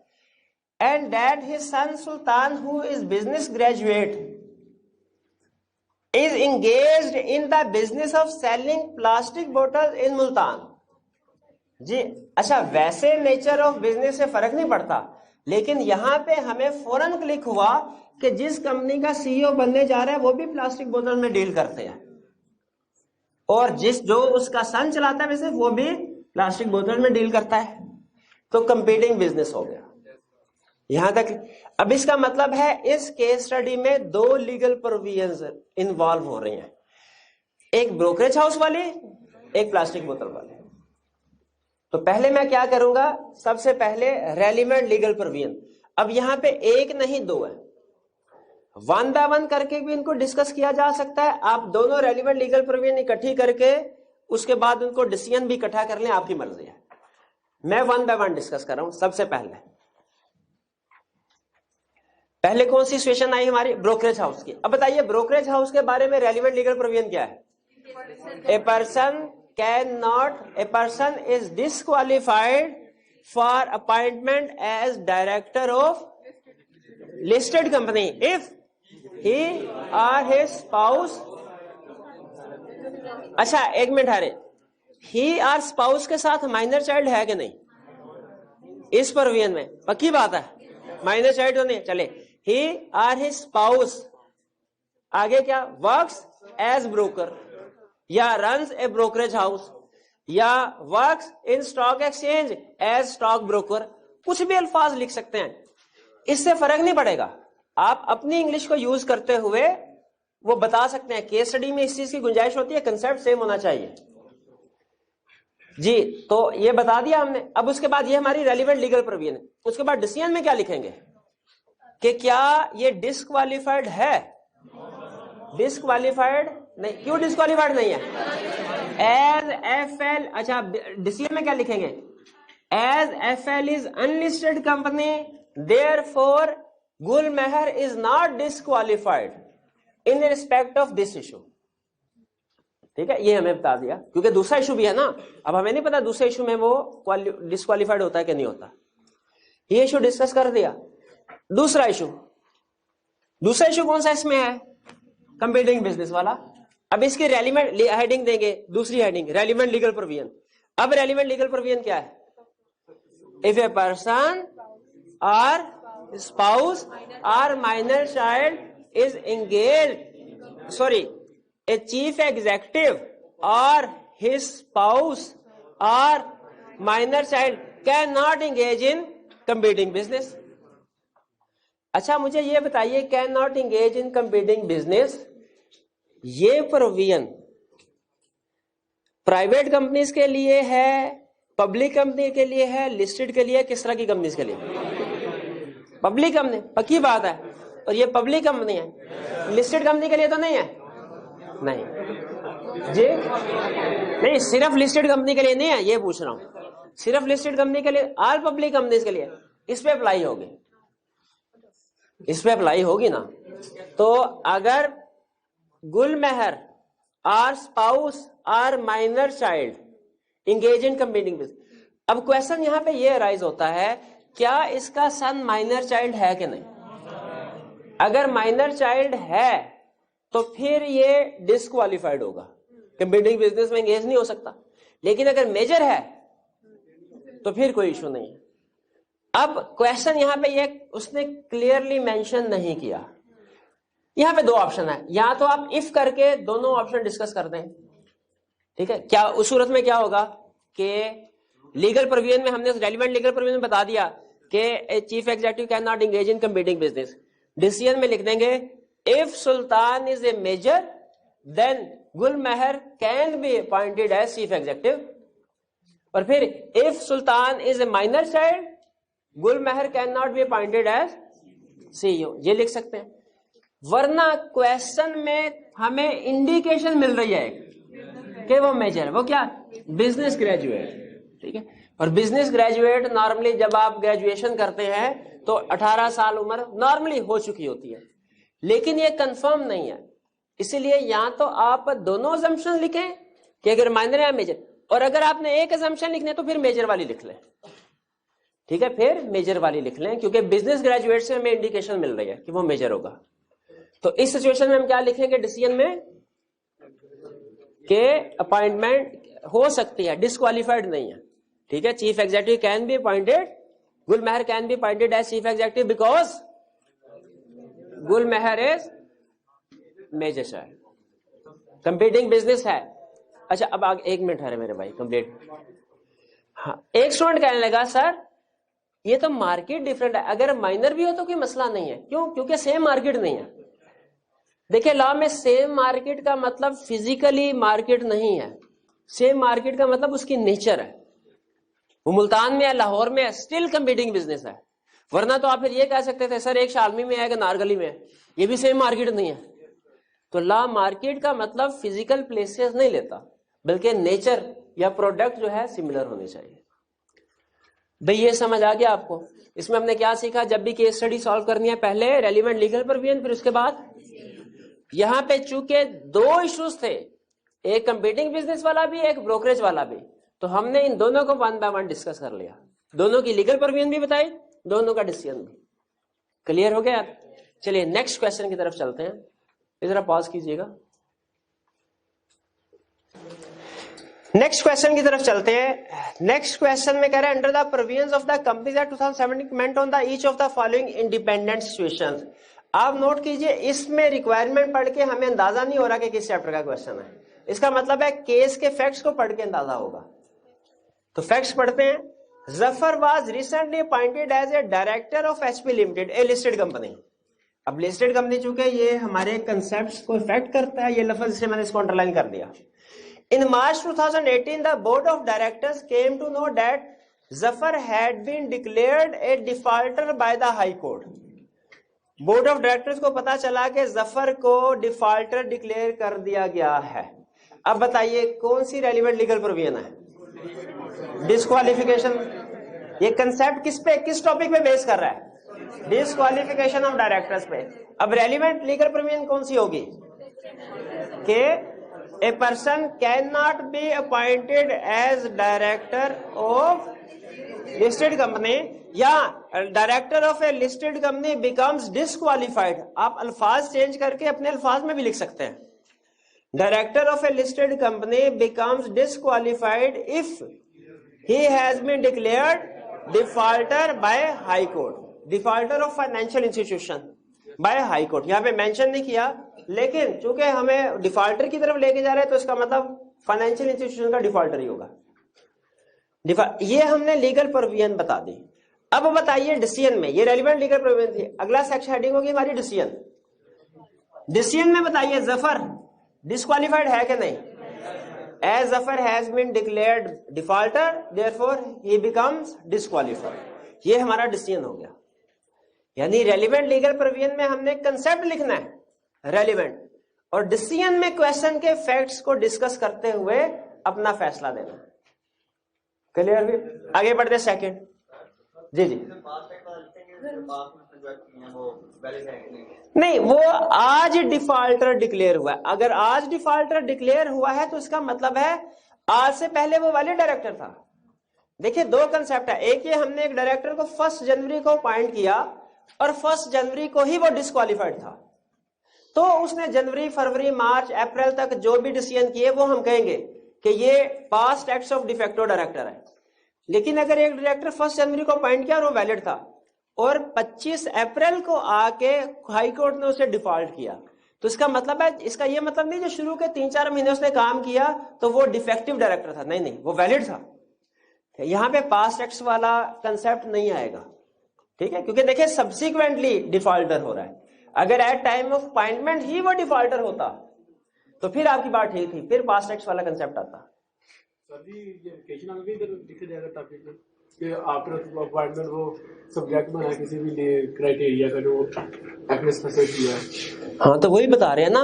And that his son Sultan, who is business graduate, is engaged in the business of selling plastic bottles in Multan. जी अच्छा, वैसे नेचर ऑफ बिजनेस से फर्क नहीं पड़ता, लेकिन यहां पे हमें फौरन क्लिक हुआ कि जिस कंपनी का सीईओ बनने जा रहा है वो भी प्लास्टिक बोतल में डील करते हैं, और जो उसका सन चलाता है वैसे वो भी प्लास्टिक बोतल में डील करता है, तो कंपीटिंग बिजनेस हो गया। यहां तक। अब इसका मतलब है इस केस स्टडी में दो लीगल प्रोविजंस इन्वॉल्व हो रही हैं, एक ब्रोकरेज हाउस वाली, एक प्लास्टिक बोतल वाली। तो पहले मैं क्या करूंगा, सबसे पहले रेलिवेंट लीगल प्रोविजन। अब यहां पे एक नहीं दो है, वन बाय वन करके भी इनको डिस्कस किया जा सकता है। आप दोनों रेलिवेंट लीगल प्रोविजन इकट्ठी करके उसके बाद उनको डिसीजन भी इकट्ठा कर लें, आपकी मर्जी है। मैं वन बाय वन डिस्कस कर रहा हूं। सबसे पहले कौन सी सिचुएशन आई हमारी? ब्रोकरेज हाउस की। अब बताइए ब्रोकरेज हाउस के बारे में रेलिवेंट लीगल प्रोविजन क्या है? A person is disqualified for appointment as director of listed company if he or his spouse. अच्छा एक मिनट, अरे ही आर स्पाउस के साथ माइनर चाइल्ड है कि नहीं? इस प्रोविजन में पक्की बात है, माइनर चाइल्ड तो नहीं। चले, he or his spouse, आगे क्या? works as broker या runs a brokerage house या works in stock exchange as stock broker, कुछ भी अल्फाज लिख सकते हैं, इससे फर्क नहीं पड़ेगा। आप अपनी इंग्लिश को यूज करते हुए वो बता सकते हैं। केस स्टडी में इस चीज की गुंजाइश होती है, कंसेप्ट सेम होना चाहिए जी। तो ये बता दिया हमने। अब उसके बाद ये हमारी रेलिवेंट लीगल प्रोविजन है। उसके बाद डिसीजन में क्या लिखेंगे कि क्या ये डिस्क्वालिफाइड है? डिस्क्वालिफाइड नहीं। क्यों डिस्क्वालिफाइड नहीं है? As F L. अच्छा, डिसीजन में क्या लिखेंगे? As F L is unlisted company, therefore Gul Mehar is not disqualified in respect of this issue. ठीक है, ये हमें बता दिया, क्योंकि दूसरा इशू भी है ना। अब हमें नहीं पता दूसरे इशू में वो डिस्क्वालिफाइड होता है कि नहीं होता। ये इशू डिस्कस कर दिया। दूसरा इशू कौन सा इसमें है? कंपीटिंग बिजनेस वाला। अब इसकी रेलिवेंट हेडिंग देंगे, दूसरी हेडिंग रेलिवेंट लीगल प्रोविजन। अब रेलिवेंट लीगल प्रोविजन क्या है? इफ ए पर्सन और स्पाउस और minor child is engaged, sorry, a chief executive और हिज स्पाउस और minor child can not engage in competing business. अच्छा मुझे ये बताइए, can not engage in competing business, ये प्रोविजन प्राइवेट कंपनीज के लिए है, पब्लिक कंपनी के लिए है, लिस्टेड के लिए, किस तरह की कंपनीज के लिए? पब्लिक कंपनी, पक्की बात है। और ये पब्लिक कंपनी है, लिस्टेड कंपनी के लिए तो नहीं है? नहीं जी, नहीं, सिर्फ लिस्टेड कंपनी के लिए नहीं है, ये पूछ रहा हूं। सिर्फ लिस्टेड कंपनी के लिए, ऑल पब्लिक कंपनीज के लिए इस पे अप्लाई होगी, इस पे अप्लाई होगी ना। तो अगर Gul Mehar or spouse or minor child engage in competing business, अब क्वेश्चन यहां पे ये अराइज होता है, क्या इसका सन माइनर चाइल्ड है कि नहीं? अगर माइनर चाइल्ड है तो फिर ये डिस्क्वालिफाइड होगा, कंपीटिंग बिजनेस में इंगेज नहीं हो सकता। लेकिन अगर मेजर है तो फिर कोई इशू नहीं है। अब क्वेश्चन यहां पे ये उसने क्लियरली मेंशन नहीं किया। यहां पे दो ऑप्शन है, या तो आप इफ करके दोनों ऑप्शन डिस्कस कर दें, ठीक है। क्या उस सूरत में क्या होगा कि लीगल प्रोविजन में हमने रेलिवेंट लीगल प्रोविजन में बता दिया कि chief executive can not engage in competing business. Decision में लिख देंगे if Sultan is a major then Gul Mehar can be appointed as chief executive, और फिर if Sultan is a minor child Gulmehar can not be appointed as CEO, ये लिख सकते हैं। वरना क्वेश्चन में हमें इंडिकेशन मिल रही है कि वो मेजर है, वो क्या, बिजनेस ग्रेजुएट, ठीक है। और बिजनेस ग्रेजुएट नॉर्मली जब आप ग्रेजुएशन करते हैं तो 18 साल उम्र नॉर्मली हो चुकी होती है, लेकिन ये कंफर्म नहीं है। इसीलिए यहां तो आप दोनों अजम्पशन लिखें कि अगर माइनर है मेजर, और अगर आपने एक अजम्पशन लिखने तो फिर मेजर वाली लिख लें, ठीक है, फिर मेजर वाली लिख लें, क्योंकि बिजनेस ग्रेजुएट से हमें इंडिकेशन मिल रही है कि वो मेजर होगा। तो इस सिचुएशन में हम क्या लिखेंगे डिसीजन में, के अपॉइंटमेंट हो सकती है, डिस्क्वालिफाइड नहीं है, ठीक है। Chief executive can be appointed, Gulmehar can be appointed as chief executive because Gulmehar is major शायद, कंपीटिंग बिजनेस है। अच्छा अब आगे 1 मिनट है मेरे भाई, कंप्लीट। हाँ, एक स्टूडेंट कहने लगा सर ये तो मार्केट डिफरेंट है, अगर माइनर भी हो तो कोई मसला नहीं है, क्यों, क्योंकि सेम मार्केट नहीं है। देखिए लॉ में सेम मार्केट का मतलब फिजिकली मार्केट नहीं है, सेम मार्केट का मतलब उसकी नेचर है। वो मुल्तान में है, लाहौर में है, स्टिल कंपीटिंग बिजनेस है। वरना तो आप फिर ये कह सकते थे सर एक शालमी में है कि नारगली में है, ये भी सेम मार्केट नहीं है। तो लॉ मार्केट का मतलब फिजिकल प्लेसेस नहीं लेता, बल्कि नेचर या प्रोडक्ट जो है सिमिलर होने चाहिए। भाई ये समझ आ गया आपको। इसमें हमने क्या सीखा, जब भी केस स्टडी सॉल्व करनी है पहले रेलिवेंट लीगल प्रोविजन, फिर उसके बाद यहां पे चूंकि 2 इश्यूज थे, एक कंपीटिंग बिजनेस वाला भी, एक ब्रोकरेज वाला भी, तो हमने इन दोनों को 1 बाय 1 डिस्कस कर लिया, दोनों की लीगल प्रोविजन भी बताई, दोनों का डिसीजन भी। क्लियर हो गया? चलिए नेक्स्ट क्वेश्चन की तरफ चलते हैं, जरा पॉज कीजिएगा। नेक्स्ट क्वेश्चन की तरफ चलते हैं। नेक्स्ट क्वेश्चन में कह रहे हैं under the provisions of the companies Act 2017 comment on the each of the following independent situations. आप नोट कीजिए, इसमें रिक्वायरमेंट पढ़ के हमें अंदाजा नहीं हो रहा कि किस चैप्टर का क्वेश्चन है। इसका मतलब है केस के फैक्ट्स को पढ़ के अंदाजा होगा। तो फैक्ट्स पढ़ते हैं। Zafar was recently appointed as a director of HP limited, a listed company. अब लिस्टेड कंपनी चूंकि ये हमारे कंसेप्ट को इफेक्ट करता है, ये लफ्ज से मैंने इसको अंडरलाइन कर दिया। In March 2018, the board of directors came to know that Zafar had been declared a defaulter by the High Court. Board of directors को पता चला कि जफर को डिफॉल्टर डिक्लेयर कर दिया गया है। अब बताइए कौन सी रेलिवेंट लीगल प्रोविजन है? डिस्क्वालिफिकेशन। ये कंसेप्ट किस टॉपिक पे बेस कर रहा है? डिस्क्वालिफिकेशन ऑफ डायरेक्टर्स पे। अब रेलिवेंट लीगल प्रोविजन कौन सी होगी? कि a person cannot be appointed as director of listed company या director of a listed company becomes disqualified। आप अल्फाज चेंज करके अपने अल्फाज में भी लिख सकते हैं। Director of a listed company becomes disqualified if he has been declared defaulter by high court, defaulter of financial institution by high court। यहाँ पे मेंशन नहीं किया, लेकिन चूंकि हमें डिफॉल्टर की तरफ लेके जा रहे हैं तो इसका मतलब फाइनेंशियल इंस्टीट्यूशन का डिफॉल्टर ही होगा। ये हमने लीगल प्रोविजन बता दी। अब बताइए डिसीजन में, ये रेलिवेंट लीगल प्रोविजन थी। अगला सेक्शन हेडिंग होगी हमारी डिसीजन। डिसीजन में बताइए जफर डिस्क्वालिफाइड है कि नहीं? As Zafar has been declared defaulter therefore he becomes disqualified. ये हमारा डिसीजन हो गया। यानी रेलिवेंट लीगल प्रोविजन में हमने कंसेप्ट लिखना है रेलिवेंट, और डिसीजन में क्वेश्चन के फैक्ट्स को डिस्कस करते हुए अपना फैसला देना। क्लियर हुई? आगे बढ़ते सेकंड। जी जी नहीं, वो आज डिफॉल्टर डिक्लेयर हुआ है। अगर आज डिफॉल्टर डिक्लेयर हुआ है तो इसका मतलब है आज से पहले वो वैलिड डायरेक्टर था। देखिए 2 कंसेप्ट है। एक ये हमने एक डायरेक्टर को 1 जनवरी को अपॉइंट किया और 1 जनवरी को ही वो डिस्क्वालिफाइड था, तो उसने जनवरी फरवरी मार्च अप्रैल तक जो भी डिसीजन किए वो हम कहेंगे कि ये past acts of de facto director है। लेकिन अगर एक डायरेक्टर 1 जनवरी को अपॉइंट किया और वो वैलिड था और 25 अप्रैल को आके हाई कोर्ट ने उसे डिफॉल्ट किया, तो इसका मतलब है, इसका ये मतलब नहीं जो शुरू के 3-4 महीने उसने काम किया तो वो डिफेक्टिव डायरेक्टर था। नहीं, वो वैलिड था। यहां पे पास्ट एक्ट्स वाला कंसेप्ट नहीं आएगा, ठीक है, क्योंकि देखिए सब्सिक्वेंटली डिफॉल्टर हो रहा है। अगर एट टाइम ऑफ अपॉइंटमेंट ही वो डिफॉल्टर होता तो फिर आपकी बात ठीक थी, फिर पास्ट एक्ट्स वाला कंसेप्ट आता। सर जी ये वेकेशन में भी इधर लिखा जाएगा टॉपिक में? कि आफ्टर अपॉइंटमेंट वो सब्जेक्ट बना किसी भी क्राइटेरिया का जो आपने स्पेसिफाई किया है। हाँ तो वही बता रहे हैं ना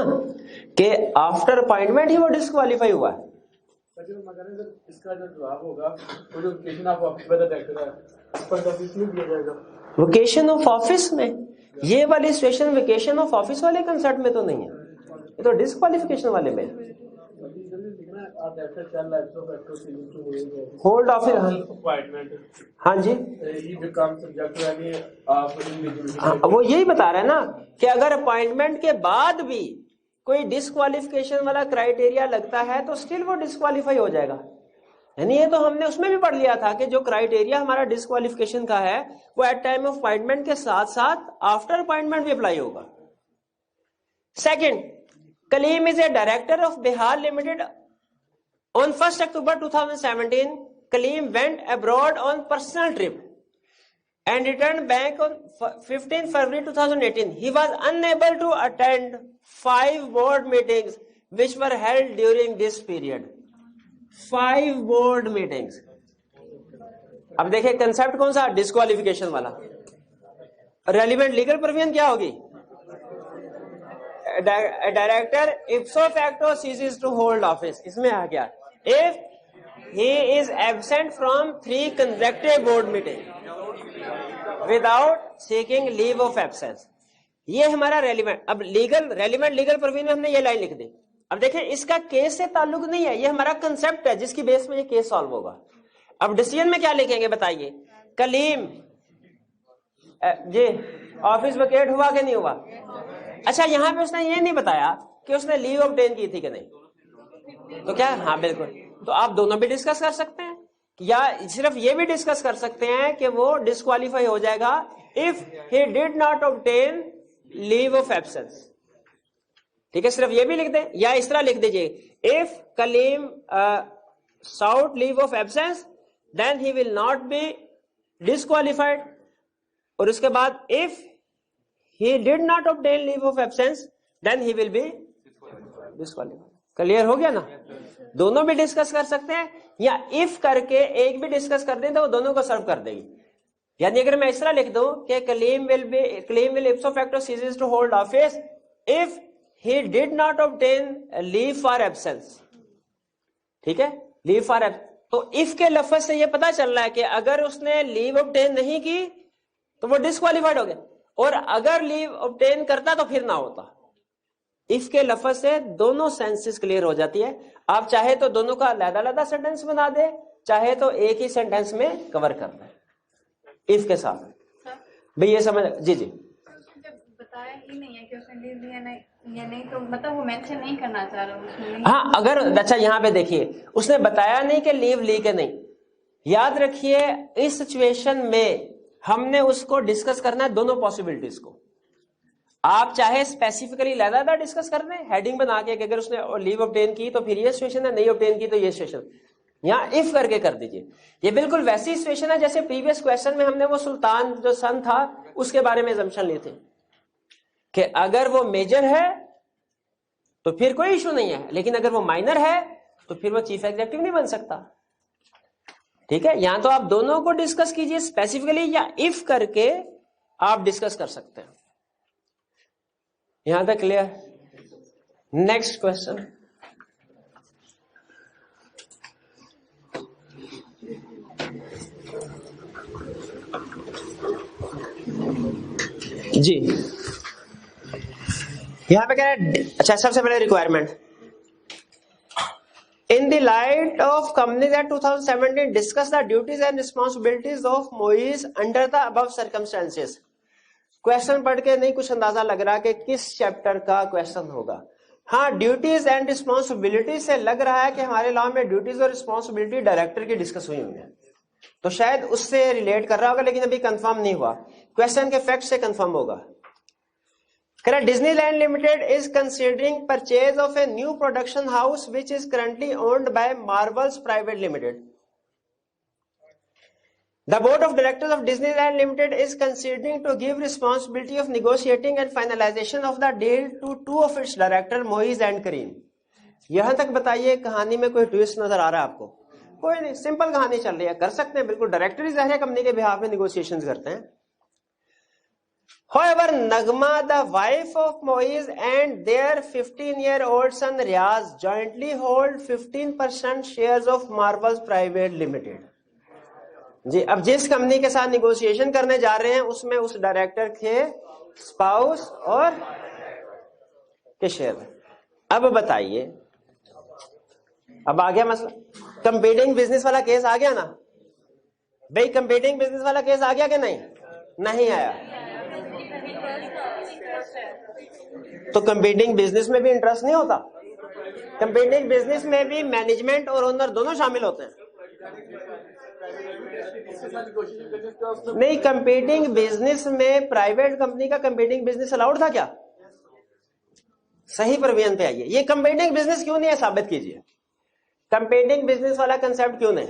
कि आफ्टर अपॉइंटमेंट ही वो डिस्क्वालीफाई हुआ है। इसका जो जवाब होगा वो जो लोकेशन ऑफ ऑफिस में डायरेक्टर है उस पर ऑफिस में दिया जाएगा। वोकेशन ऑफ ऑफिस में ये वाली सिचुएशन वेकेशन ऑफ ऑफिस वाले कंसेप्ट में तो नहीं है, ये तो डिस्क्वालिफिकेशन वाले में। होल्ड ऑफिस अपॉइंटमेंट हाँ जी हाँ, वो यही बता रहा है ना कि अगर अपॉइंटमेंट के बाद भी कोई डिस्क्वालिफिकेशन वाला क्राइटेरिया लगता है तो स्टिल वो डिस्क्वालीफाई हो जाएगा। यानी ये तो हमने उसमें भी पढ़ लिया था कि जो क्राइटेरिया हमारा डिस्क्वालिफिकेशन का है वो एट टाइम ऑफ अपॉइंटमेंट के साथ साथ आफ्टर अपॉइंटमेंट भी अप्लाई होगा। Second, Kaleem is a director of Bihar limited. On 1 October 2017 Kaleem went abroad on personal trip and returned back on 15 February 2018. He was unable to attend 5 board meetings which were held during this period. 5 board meetings. अब देखिए कंसेप्ट कौन सा, डिस्क्वालिफिकेशन वाला। रेलिवेंट लीगल प्रोविजन क्या होगी, director ipso facto ceases to hold office. इसमें आ गया if he is absent from 3 consecutive board meeting without seeking leave of absence। ये हमारा रेलिवेंट। अब रेलिवेंट लीगल प्रोविजन में हमने ये लाइन लिख दी। अब देखिए इसका केस से ताल्लुक नहीं है, ये हमारा कंसेप्ट है जिसकी बेस में ये केस सॉल्व होगा। अब डिसीजन में क्या लिखेंगे बताइए, कलीम जी ऑफिस वेकेट हुआ कि नहीं हुआ। अच्छा यहां पे उसने ये नहीं बताया कि उसने लीव ऑब्टेन की थी कि नहीं, तो क्या, हाँ बिल्कुल, तो आप दोनों भी डिस्कस कर सकते हैं या सिर्फ ये भी डिस्कस कर सकते हैं कि वो डिस्क्वालीफाई हो जाएगा if he did not obtain leave of absence. ठीक है, सिर्फ ये भी लिख दें या इस तरह लिख दीजिए if Kaleem sought leave of absence then he will not be disqualified, और उसके बाद if he did not obtain leave of absence then he will be disqualified. Clear हो गया ना, दोनों भी डिस्कस कर सकते हैं या इफ करके एक भी डिस्कस कर दें तो वो दोनों को सर्व कर देगी। यानी अगर मैं इस तरह लिख दूं कि Kaleem will ipso facto ceases to hold office if he did not obtain leave for absence. ठीक है, लीव फॉर एब्सेंस, तो इफ के लफ्ज से ये पता चल रहा है कि अगर उसने लीव ऑब्टेन नहीं की तो वो डिस्क्वालीफाइड हो गया, और अगर लीव ऑब्टेन करता तो फिर ना होता। इफ के लफ्ज से दोनों सेंसेस क्लियर हो जाती है। आप चाहे तो दोनों का अलग-अलग सेंटेंस बना दे, चाहे तो एक ही सेंटेंस में कवर कर दे इफ के साथ। भाई ये समझ जी जी जब बताया ही नहीं है कि उसने लीव लिया नहीं तो मतलब वो मेंशन नहीं करना चाह रहा उसने। हाँ अगर अच्छा यहाँ पे देखिए उसने बताया नहीं कि लीव ली के नहीं। याद रखिए इस सिचुएशन में हमने उसको डिस्कस करना है दोनों पॉसिबिलिटीज को। आप चाहे स्पेसिफिकली लहदा डिस्कस कर दें हेडिंग बना के कि अगर उसने लीव ऑब्टेन की तो फिर ये सिचुएशन है, नहीं ऑब्टेन की तो ये सिचुएशन, यहाँ इफ करके कर दीजिए। ये बिल्कुल वैसी सिचुएशन है जैसे प्रीवियस क्वेश्चन में हमने वो सुल्तान जो सन था उसके बारे में assumption ली थी कि अगर वो मेजर है तो फिर कोई इशू नहीं है, लेकिन अगर वो माइनर है तो फिर वो चीफ एग्जीक्यूटिव नहीं बन सकता। ठीक है, यहां तो आप दोनों को डिस्कस कीजिए स्पेसिफिकली या इफ करके आप डिस्कस कर सकते हैं। यहां तक क्लियर। नेक्स्ट क्वेश्चन, जी यहां पे कह रहा है अच्छा सबसे पहले requirement in the light of Companies Act 2017 discuss the duties and responsibilities of Moiz under the above circumstances. Question पढ़ के नहीं कुछ अंदाजा लग रहा कि किस चैप्टर का क्वेश्चन होगा। हाँ, ड्यूटीज एंड रिस्पॉन्सिबिलिटी से लग रहा है कि हमारे लॉ में ड्यूटीज और रिस्पॉन्सिबिलिटी डायरेक्टर की डिस्कस हुई है, तो शायद उससे रिलेट कर रहा होगा, लेकिन अभी कंफर्म नहीं हुआ। क्वेश्चन के फैक्ट से कंफर्म होगा। Disneyland limited is considering purchase of a new production house which is currently owned by Marvels private limited. The board of directors of Disneyland Limited is considering to give responsibility of negotiating and finalization of the deal to two of its director Moiz and Kareem। यहां तक बताइए कहानी में कोई ट्विस्ट नजर आ रहा है आपको? कोई नहीं, सिंपल कहानी चल रही है, कर सकते हैं बिल्कुल, डायरेक्टर ही ज़ाहिर है कंपनी के बिहाफ में निगोशिएशंस करते हैं। However, Nagma, the wife of Moiz, and their 15-year-old son Riaz jointly hold 15% shares of Marvels Private Limited. जी, अब जिस कंपनी के साथ निगोशिएशन करने जा रहे हैं उसमें उस डायरेक्टर के स्पाउस और के शेयर। अब बताइए, अब आ गया मसला, कंपीटिंग बिजनेस वाला केस आ गया ना भाई, कंपीटिंग बिजनेस वाला केस आ गया कि नहीं? नहीं आया। तो कंपीटिंग बिजनेस में भी इंटरेस्ट नहीं होता? कंपीटिंग बिजनेस में भी मैनेजमेंट और ओनर दोनों शामिल होते हैं। नहीं, कंपीटिंग बिजनेस में प्राइवेट कंपनी का कंपीटिंग बिजनेस अलाउड था क्या? सही परवीन पे आइए, ये कंपीटिंग बिजनेस क्यों नहीं है, साबित कीजिए। कंपीटिंग बिजनेस वाला कंसेप्ट क्यों नहीं?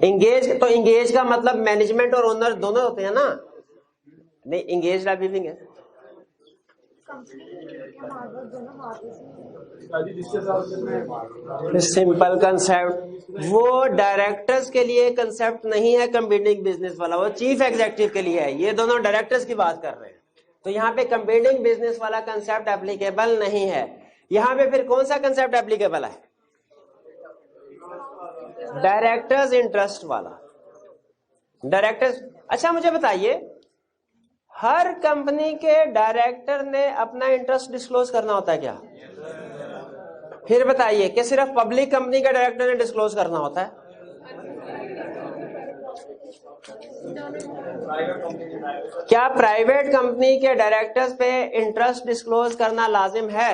इंगेज, तो इंगेज का मतलब मैनेजमेंट और ओनर दोनों होते हैं ना? नहीं, इंगेज लिविंग है। सिंपल कंसेप्ट, वो डायरेक्टर्स के लिए कंसेप्ट नहीं है कंपीटिंग बिजनेस वाला, वो चीफ एग्जीक्यूटिव के लिए है। ये दोनों डायरेक्टर्स की बात कर रहे हैं, तो यहाँ पे कंपीटिंग बिजनेस वाला कंसेप्ट एप्लीकेबल नहीं है। यहाँ पे फिर कौन सा कंसेप्ट एप्लीकेबल है? डायरेक्टर्स इंटरेस्ट वाला। डायरेक्टर्स, अच्छा मुझे बताइए, हर कंपनी के डायरेक्टर ने अपना इंटरेस्ट डिस्क्लोज करना होता है क्या? फिर बताइए कि सिर्फ पब्लिक कंपनी के डायरेक्टर ने डिस्क्लोज करना होता है? क्या प्राइवेट कंपनी के डायरेक्टर्स पे इंटरेस्ट डिस्क्लोज करना लाजिम है?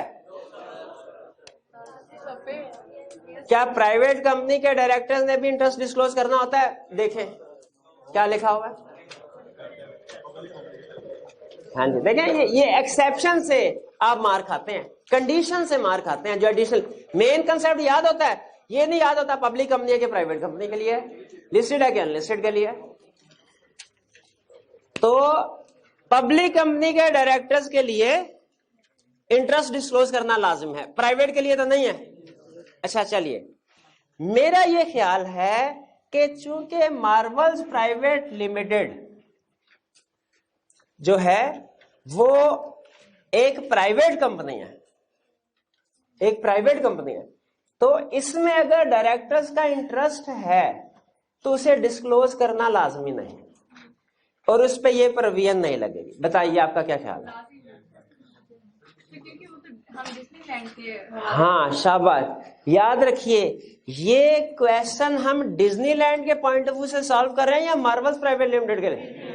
क्या प्राइवेट कंपनी के डायरेक्टर्स ने भी इंटरेस्ट डिस्क्लोज करना होता है? देखें क्या लिखा हुआ है। हाँ जी, देखें, ये एक्सेप्शन से आप मार खाते हैं, कंडीशन से मार खाते हैं। जो एडिशनल मेन कंसेप्ट याद होता है, ये नहीं याद होता पब्लिक कंपनी है कि प्राइवेट कंपनी के लिए, लिस्टेड है कि अनलिस्टेड के लिए। तो पब्लिक कंपनी के डायरेक्टर्स के लिए इंटरेस्ट डिस्क्लोज करना लाजिम है, प्राइवेट के लिए तो नहीं है। अच्छा चलिए, मेरा ये ख्याल है कि चूंकि मार्वल्स प्राइवेट लिमिटेड जो है वो एक प्राइवेट कंपनी है, एक प्राइवेट कंपनी है, तो इसमें अगर डायरेक्टर्स का इंटरेस्ट है तो उसे डिस्क्लोज करना लाजमी नहीं और उस पर यह प्रोविजन नहीं लगेगी। बताइए आपका क्या ख्याल है? हाँ शाबाश, याद रखिए, ये क्वेश्चन हम डिज्नीलैंड के पॉइंट ऑफ व्यू से सॉल्व कर रहे हैं या मार्वल्स प्राइवेट लिमिटेड के लिए?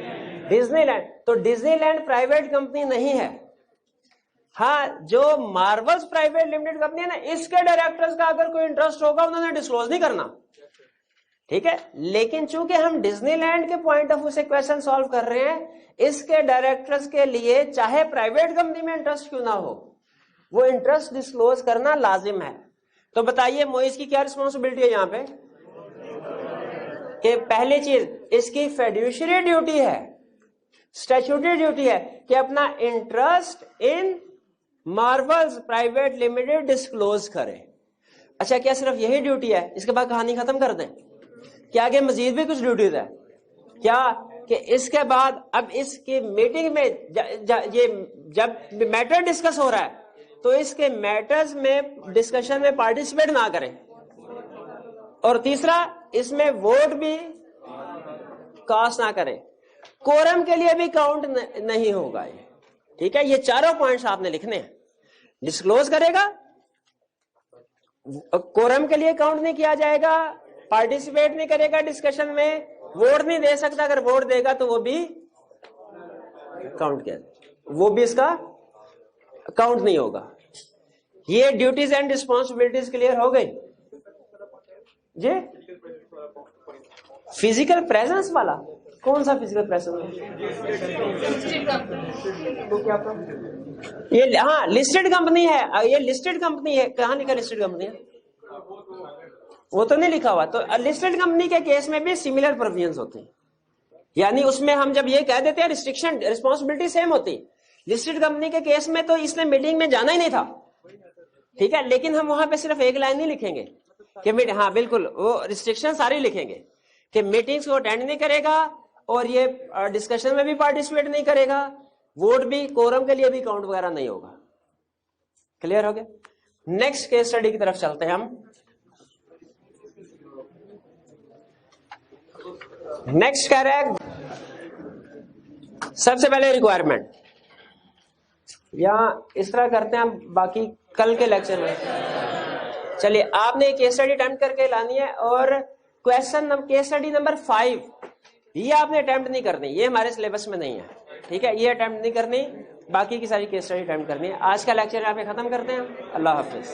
डिज्नीलैंड। तो डिज्नीलैंड प्राइवेट कंपनी नहीं है। हाँ, जो मार्वल्स प्राइवेट लिमिटेड कंपनी है ना, इसके डायरेक्टर्स का अगर कोई इंटरेस्ट होगा उन्होंने डिस्क्लोज नहीं करना, ठीक है। लेकिन चूंकि हम डिज्नीलैंड के पॉइंट ऑफ व्यू से क्वेश्चन सॉल्व कर रहे हैं, इसके डायरेक्टर्स के लिए चाहे प्राइवेट कंपनी में इंटरेस्ट क्यों ना हो, वो इंटरेस्ट डिस्क्लोज करना लाजिम है। तो बताइए मोइज की क्या रिस्पॉन्सिबिलिटी है यहाँ पे? कि पहली चीज इसकी फिड्यूशियरी ड्यूटी है, स्टैट्यूटरी ड्यूटी है कि अपना interest in Marvels private limited disclose करे। अच्छा, क्या सिर्फ यही ड्यूटी है? इसके बाद कहानी खत्म कर दें? क्या आगे मजीद भी कुछ ड्यूटीज है क्या? कि इसके बाद अब इसकी मीटिंग में ये जब मैटर डिस्कस हो रहा है तो इसके मैटर्स में डिस्कशन में पार्टिसिपेट ना करें, और तीसरा इसमें वोट भी कास्ट ना करें, कोरम के लिए भी काउंट नहीं होगा ये, ठीक है। ये चारों पॉइंट्स आपने लिखने हैं। डिस्क्लोज करेगा, कोरम के लिए काउंट नहीं किया जाएगा, पार्टिसिपेट नहीं करेगा डिस्कशन में, वोट नहीं दे सकता, अगर वोट देगा तो वो भी काउंट किया, वो भी इसका काउंट नहीं होगा। ये ड्यूटीज एंड रिस्पॉन्सिबिलिटीज क्लियर हो गई जी। फिजिकल प्रेजेंस वाला कौन सा फिजिकल प्रेजेंस? तो क्या ये, हाँ लिस्टेड कंपनी है, ये लिस्टेड कंपनी है। कहाँ लिखा लिस्टेड कंपनी है? वो तो नहीं लिखा हुआ। तो लिस्टेड कंपनी के केस में भी सिमिलर प्रोविजंस होते हैं, यानी उसमें हम जब ये कह देते हैं रिस्ट्रिक्शन रिस्पॉन्सिबिलिटी सेम होती। लिस्टेड कंपनी के केस में तो इसने मीटिंग में जाना ही नहीं था, ठीक है, लेकिन हम वहां पे सिर्फ एक लाइन नहीं लिखेंगे कि मीटिंग, हाँ बिल्कुल, वो रिस्ट्रिक्शन सारी लिखेंगे कि मीटिंग्स को अटेंड नहीं करेगा और ये डिस्कशन में भी पार्टिसिपेट नहीं करेगा, वोट भी, कोरम के लिए भी काउंट वगैरह नहीं होगा। क्लियर हो गया? नेक्स्ट केस स्टडी की तरफ चलते हैं हम। नेक्स्ट कह रहा है, सबसे पहले रिक्वायरमेंट, या इस तरह करते हैं हम, बाकी कल के लेक्चर में। चलिए, आपने केस स्टडी अटेम्प्ट करके लानी है, और क्वेश्चन केस स्टडी नंबर 5 ये आपने अटेम्प्ट नहीं करनी, ये हमारे सिलेबस में नहीं है, ठीक है, ये अटेम्प्ट नहीं करनी, बाकी की सारी केस स्टडी अटेम्प्ट करनी है। आज का लेक्चर यहाँ पे खत्म करते हैं। अल्लाह हाफिज।